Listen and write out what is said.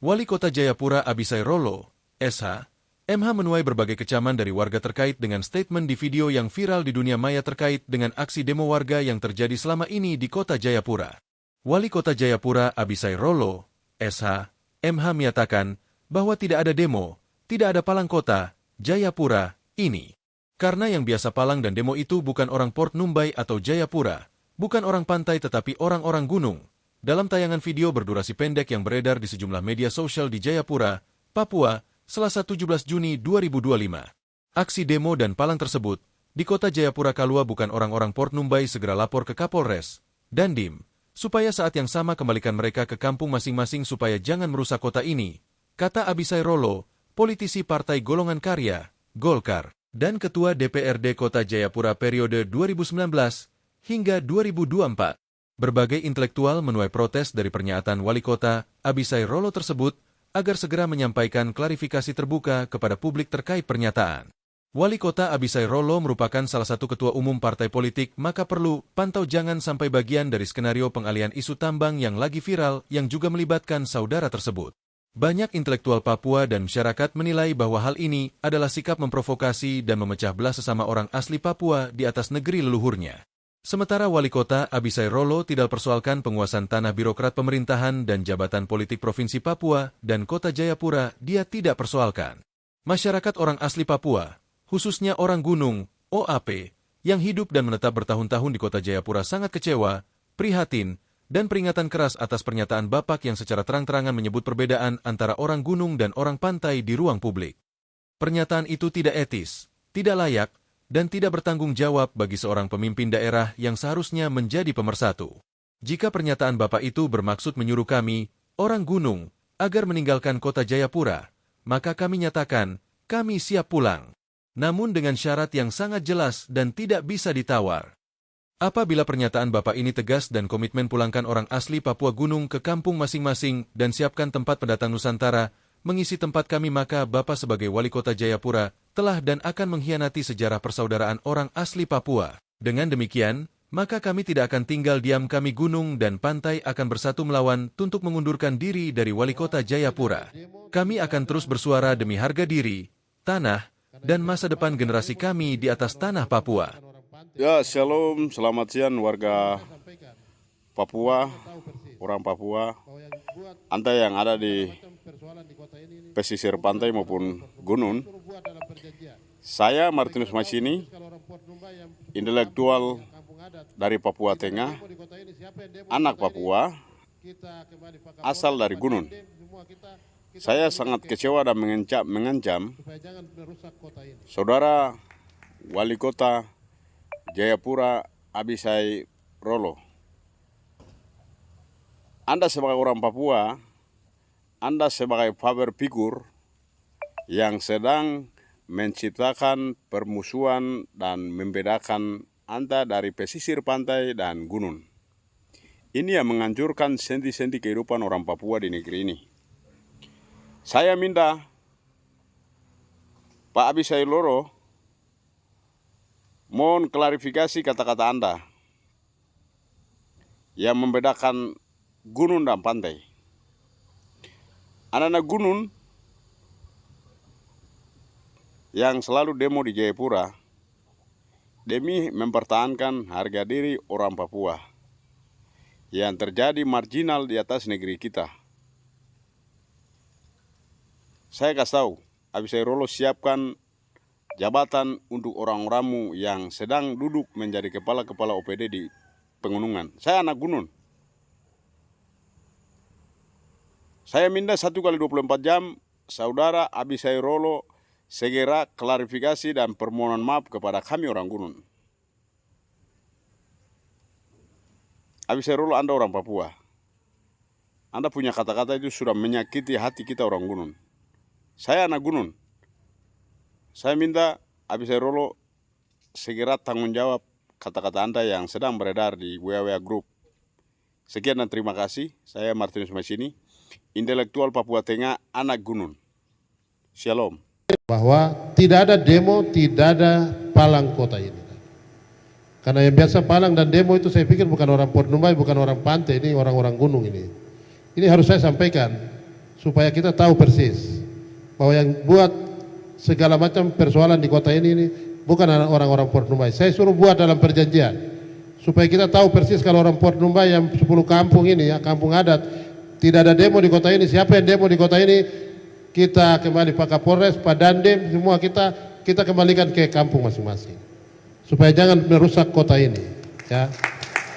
Wali Kota Jayapura Abisai Rolo, SH, MH menuai berbagai kecaman dari warga terkait dengan statement di video yang viral di dunia maya terkait dengan aksi demo warga yang terjadi selama ini di Kota Jayapura. Wali Kota Jayapura Abisai Rolo, SH, MH menyatakan bahwa tidak ada demo, tidak ada palang kota Jayapura ini. Karena yang biasa palang dan demo itu bukan orang Port Numbai atau Jayapura, bukan orang pantai tetapi orang-orang gunung. Dalam tayangan video berdurasi pendek yang beredar di sejumlah media sosial di Jayapura, Papua, Selasa 17 Juni 2025. Aksi demo dan palang tersebut di Kota Jayapura Kalua bukan orang-orang Port Numbai segera lapor ke Kapolres, Dandim, supaya saat yang sama kembalikan mereka ke kampung masing-masing supaya jangan merusak kota ini, kata Abisai Rolo, politisi Partai Golongan Karya, Golkar, dan Ketua DPRD Kota Jayapura periode 2019 hingga 2024. Berbagai intelektual menuai protes dari pernyataan Wali Kota Abisai Rolo tersebut agar segera menyampaikan klarifikasi terbuka kepada publik terkait pernyataan. Wali Kota Abisai Rolo merupakan salah satu ketua umum partai politik, maka perlu pantau jangan sampai bagian dari skenario pengalian isu tambang yang lagi viral yang juga melibatkan saudara tersebut. Banyak intelektual Papua dan masyarakat menilai bahwa hal ini adalah sikap memprovokasi dan memecah belah sesama orang asli Papua di atas negeri leluhurnya. Sementara Wali Kota Abisai Rolo tidak persoalkan penguasaan tanah birokrat pemerintahan dan jabatan politik Provinsi Papua dan Kota Jayapura dia tidak persoalkan. Masyarakat orang asli Papua, khususnya orang gunung, OAP, yang hidup dan menetap bertahun-tahun di Kota Jayapura sangat kecewa, prihatin, dan peringatan keras atas pernyataan Bapak yang secara terang-terangan menyebut perbedaan antara orang gunung dan orang pantai di ruang publik. Pernyataan itu tidak etis, tidak layak, dan tidak bertanggung jawab bagi seorang pemimpin daerah yang seharusnya menjadi pemersatu. Jika pernyataan Bapak itu bermaksud menyuruh kami, orang gunung, agar meninggalkan Kota Jayapura, maka kami nyatakan, kami siap pulang. Namun dengan syarat yang sangat jelas dan tidak bisa ditawar. Apabila pernyataan Bapak ini tegas dan komitmen pulangkan orang asli Papua Gunung ke kampung masing-masing dan siapkan tempat pendatang Nusantara, mengisi tempat kami, maka Bapak sebagai Wali Kota Jayapura telah dan akan mengkhianati sejarah persaudaraan orang asli Papua. Dengan demikian, maka kami tidak akan tinggal diam, kami gunung dan pantai akan bersatu melawan untuk mengundurkan diri dari Wali Kota Jayapura. Kami akan terus bersuara demi harga diri, tanah, dan masa depan generasi kami di atas tanah Papua. Ya, shalom, selamat siang warga Papua, orang Papua, Anda yang ada di pesisir pantai maupun gunung. Saya Martinus Masini, intelektual dari Papua Tengah, anak Papua, asal dari gunung. Saya sangat kecewa dan mengancam Saudara Wali Kota Jayapura Abisai Rolo. Anda sebagai orang Papua, Anda sebagai father figure yang sedang menciptakan permusuhan dan membedakan Anda dari pesisir pantai dan gunung. Ini yang menghancurkan sendi-sendi kehidupan orang Papua di negeri ini. Saya minta Pak Abisai Rolo mohon klarifikasi kata-kata Anda yang membedakan gunung dan pantai. Anak-anak gunung yang selalu demo di Jayapura demi mempertahankan harga diri orang Papua yang terjadi marginal di atas negeri kita. Saya kasih tahu, Abisai Rolo siapkan jabatan untuk orang-orangmu yang sedang duduk menjadi kepala-kepala OPD di pegunungan. Saya anak gunung. Saya minta 1 kali 24 jam, Saudara Abisai Rolo segera klarifikasi dan permohonan maaf kepada kami orang gunung. Abisai Rolo, Anda orang Papua. Anda punya kata-kata itu sudah menyakiti hati kita orang gunung. Saya anak gunung. Saya minta Abisai Rolo segera tanggung jawab kata-kata Anda yang sedang beredar di WA Group. Sekian dan terima kasih. Saya Martinus Masini, intelektual Papua Tengah, anak gunung. Shalom. Bahwa tidak ada demo, tidak ada palang kota ini. Karena yang biasa palang dan demo itu saya pikir bukan orang Port Numbai, bukan orang pantai, ini orang-orang gunung ini. Ini harus saya sampaikan supaya kita tahu persis bahwa yang buat segala macam persoalan di kota ini bukan orang-orang Port Numbai. Saya suruh buat dalam perjanjian supaya kita tahu persis kalau orang Port Numbai yang 10 kampung ini ya, kampung adat, tidak ada demo di kota ini. Siapa yang demo di kota ini, kita kembali Pak Kapolres, Pak Dandim, semua kita kembalikan ke kampung masing-masing supaya jangan merusak kota ini ya.